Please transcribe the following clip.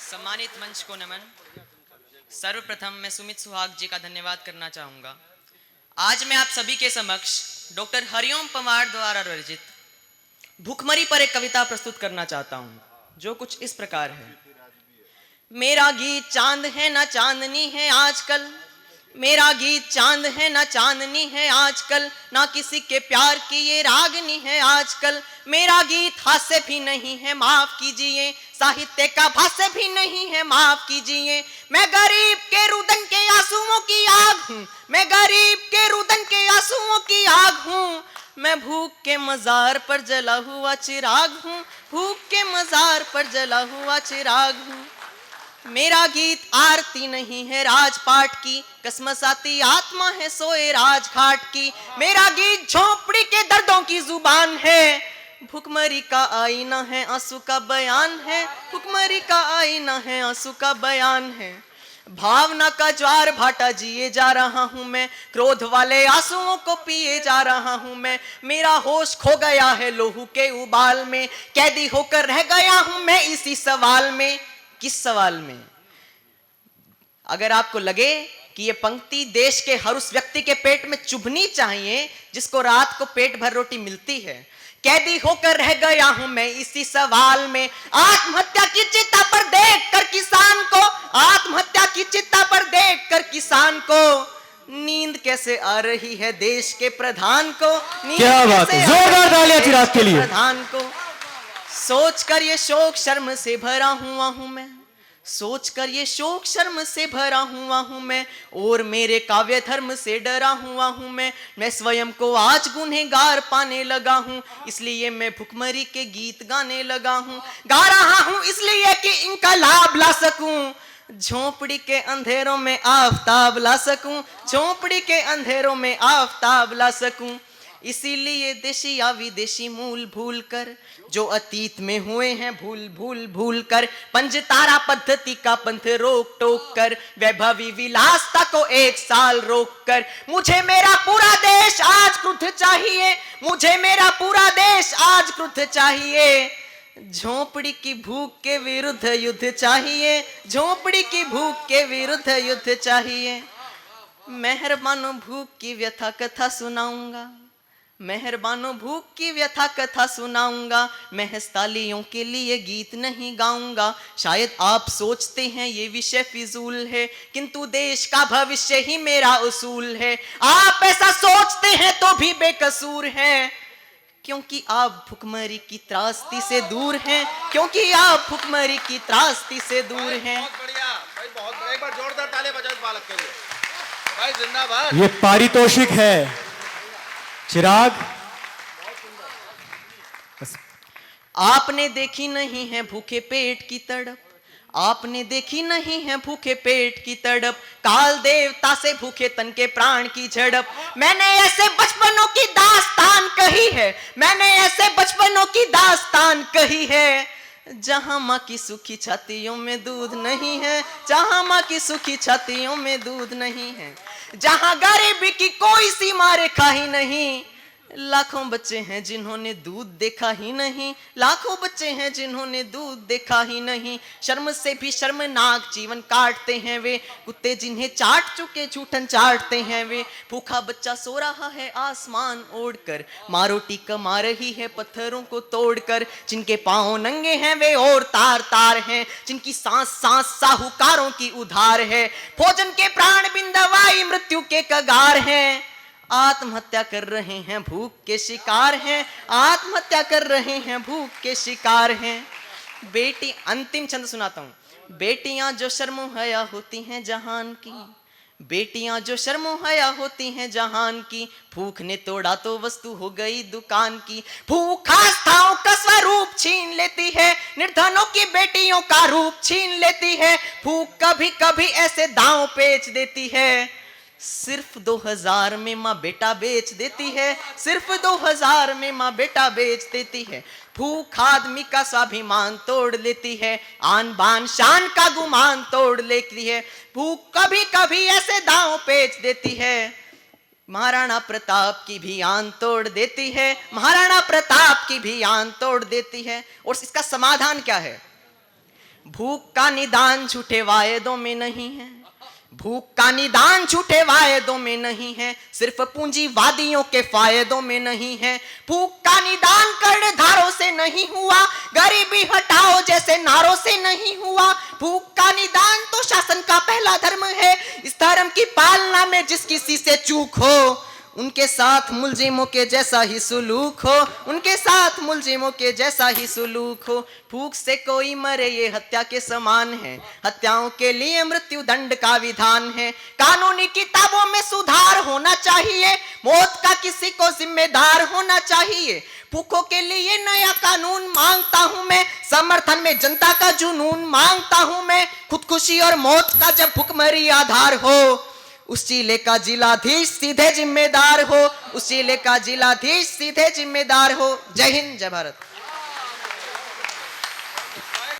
सम्मानित मंच को नमन। सर्वप्रथम मैं सुमित सुहाग जी का धन्यवाद करना चाहूँगा। आज मैं आप सभी के समक्ष डॉक्टर हरिओम पंवार द्वारा रचित भूखमरी पर एक कविता प्रस्तुत करना चाहता हूँ, जो कुछ इस प्रकार है। मेरा गीत चांद है ना चांदनी है आजकल, मेरा गीत चांद है ना चांदनी है आजकल, ना किसी के प्यार की ये रागनी है आजकल। मेरा गीत हास्य भी नहीं है माफ कीजिए, साहित्य का भाष्य भी नहीं है माफ कीजिए। मैं गरीब के रुदन के आंसुओं की आग हूँ, मैं गरीब के रुदन के आंसुओं की आग हूँ। मैं भूख के मजार पर जला हुआ चिराग हूँ, भूख के मजार पर जला हुआ चिराग हूँ। मेरा गीत आरती नहीं है राजपाट की, कसमसाती आत्मा है सोए राजघाट की। मेरा गीत झोपड़ी के दर्दों की जुबान है, भुखमरी का आईना है आंसू का बयान है, भुखमरी का आईना है आंसू का बयान है। भावना का ज्वार भाटा जिए जा रहा हूं मैं, क्रोध वाले आंसुओं को पिए जा रहा हूं मैं। मेरा होश खो गया है लोहू के उबाल में, कैदी होकर रह गया हूं मैं इसी सवाल में। किस सवाल में? अगर आपको लगे कि ये पंक्ति देश के हर उस व्यक्ति के पेट में चुभनी चाहिए जिसको रात को पेट भर रोटी मिलती है। कैदी होकर रह गया हूं मैं इसी सवाल में। आत्महत्या की चिता पर देखकर किसान को, आत्महत्या की चिता पर देखकर किसान को नींद कैसे आ रही है देश के प्रधान को। क्या बात है, जोरदार तालियां चिराग के लिए। प्रधान को सोचकर ये शोक शर्म से भरा हुआ हूं मैं, सोचकर ये शोक शर्म से भरा हुआ हूं मैं, और मेरे काव्य धर्म से डरा हुआ हूं मैं स्वयं को आज गुनहगार पाने लगा हूं, इसलिए मैं भुखमरी के गीत गाने लगा हूं। गा रहा हूं इसलिए कि इनका लाभ ला सकूं, झोपड़ी के अंधेरों में आफताब ला सकूं, झोपड़ी के अंधेरों में आफताब ला सकूं। इसीलिए देशी या विदेशी मूल भूल कर, जो अतीत में हुए हैं भूल भूल भूल कर, पंचतारा पद्धति का पंथ रोक टोक कर, वैभवी विलासता को एक साल रोक कर, मुझे मेरा पूरा देश आज क्रुद्ध चाहिए, मुझे मेरा पूरा देश आज क्रुद्ध चाहिए। झोपड़ी की भूख के विरुद्ध युद्ध चाहिए, झोपड़ी की भूख के विरुद्ध युद्ध चाहिए। मेहरबानो भूख की व्यथा कथा सुनाऊंगा, मेहरबानो भूख की व्यथा कथा सुनाऊंगा, महज तालियों के लिए गीत नहीं गाऊंगा। शायद आप सोचते हैं ये विषय फिजूल है, किंतु देश का भविष्य ही मेरा उसूल है। आप ऐसा सोचते हैं तो भी बेकसूर हैं, क्योंकि आप भुखमरी की त्रासदी से दूर हैं, क्योंकि आप भुखमरी की त्रासदी से दूर हैं। बहुत बढ़िया भाई, बहुत बढ़िया। एक बार जोरदार तालियां बजाओ इस बालक के लिए भाई, जिंदाबाद। ये पारितोषिक है चिराग। आपने देखी नहीं है भूखे पेट की तड़प, आपने देखी नहीं है भूखे पेट की तड़प, काल देवता से भूखे तन के प्राण की झड़प। मैंने ऐसे बचपनों की दास्तान कही है, मैंने ऐसे बचपनों की दास्तान कही है, जहां माँ की सूखी छातियों में दूध नहीं है, जहां माँ की सूखी छातियों में दूध नहीं है, जहां गरीबी की कोई सीमा रेखा ही नहीं। लाखों बच्चे हैं जिन्होंने दूध देखा ही नहीं, लाखों बच्चे हैं जिन्होंने दूध देखा ही नहीं। शर्म से भी शर्मनाक जीवन काटते हैं वे, कुत्ते जिन्हें चाट चुके झूठन चाटते हैं वे। भूखा बच्चा सो रहा है आसमान ओढ़कर, माँ रोटी कमा रही है पत्थरों को तोड़कर। जिनके पांव नंगे हैं वे और तार तार हैं, जिनकी सांस सांस साहूकारों की उधार है। भोजन के प्राण बिन दवाई मृत्यु के कगार हैं, आत्महत्या कर रहे हैं भूख के शिकार हैं, आत्महत्या कर रहे हैं भूख के शिकार हैं। बेटी, अंतिम छंद सुनाता हूं। बेटियां जो शर्मो हया होती हैं जहान की, बेटियां जो शर्मो हया होती हैं जहान की, भूख ने तोड़ा तो वस्तु हो गई दुकान की। भूख आस्थाओं का स्वरूप छीन लेती है, निर्धनों की बेटियों का रूप छीन लेती है। भूख कभी कभी ऐसे दांव पेच देती है, सिर्फ 2000 में माँ बेटा बेच देती है, सिर्फ 2000 में माँ बेटा बेच देती है। भूख आदमी का स्वाभिमान तोड़ लेती है, आन बान शान का गुमान तोड़ लेती है। भूख कभी कभी ऐसे दांव पेच देती है, महाराणा प्रताप की भी आन तोड़ देती है, महाराणा प्रताप की भी आन तोड़ देती है। और इसका समाधान क्या है? भूख का निदान झूठे वायदों में नहीं है, भूख का निदान झूठे वायदों में नहीं है, सिर्फ पूंजीवादियों के फायदों में नहीं है। भूख का निदान कर धारों से नहीं हुआ, गरीबी हटाओ जैसे नारों से नहीं हुआ। भूख का निदान तो शासन का पहला धर्म है, इस धर्म की पालना में जिस किसी से चूक हो उनके साथ मुलजिमों के जैसा ही सुलूक हो, उनके साथ मुलजिमों के जैसा ही सुलूक हो। भूख से कोई मरे ये हत्या के समान है, हत्याओं के लिए मृत्यु दंड का विधान है। कानूनी किताबों में सुधार होना चाहिए, मौत का किसी को जिम्मेदार होना चाहिए। भूखों के लिए नया कानून मांगता हूं मैं, समर्थन में जनता का जुनून मांगता हूं मैं। खुदकुशी और मौत का जब भुखमरी आधार हो, उस जिले का जिलाधीश सीधे जिम्मेदार हो, उस जिले का जिलाधीश सीधे जिम्मेदार हो। जय हिंद, जय भारत।